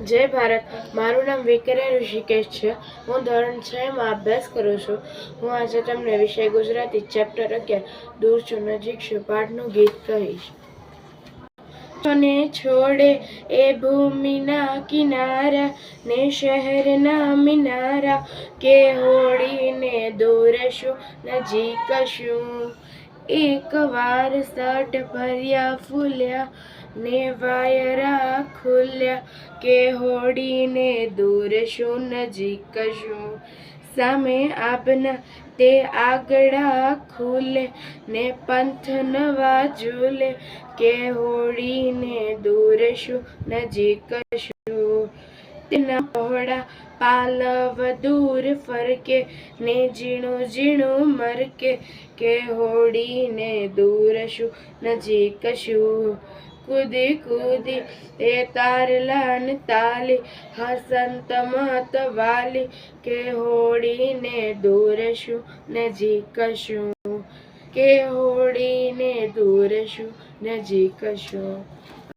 જય ભારત. મારું નામ વિક્રય ઋષિકેશ છે. હું ધોરણ 6 માં અભ્યાસ કરું છું. હું આજે તમને વિષય ગુજરાતી ચેપ્ટર 11 દૂર છું નજીક છું પાઠનું ગીત કહીશ. ને છોડે એ ભૂમિના કિનારા ને શહેરના મિનારા, કે હોડીને દૂર શું નજીક શું. એક વાર સટ ભર્યા ફૂલ્યા ને વાયરા ખુલ્યા, કે હોડીને દૂર શું નજીક શું. સામે આબના તે આગડા ખુલે ને પંથ નવા ઝૂલે, કે હોડીને દૂર શું નજીક શું. તેના પહોળા પાલવ દૂર ફરકે ને ઝીણું ઝીણું મરકે, કે હોડીને દૂર શું નજીક શું. કૂદી કૂદી એ તારલા ને તાલી હસંત મતવાલી, કે હોડીને દૂર શું નજીક શું. કે હોડીને દૂર શું નજીક શું.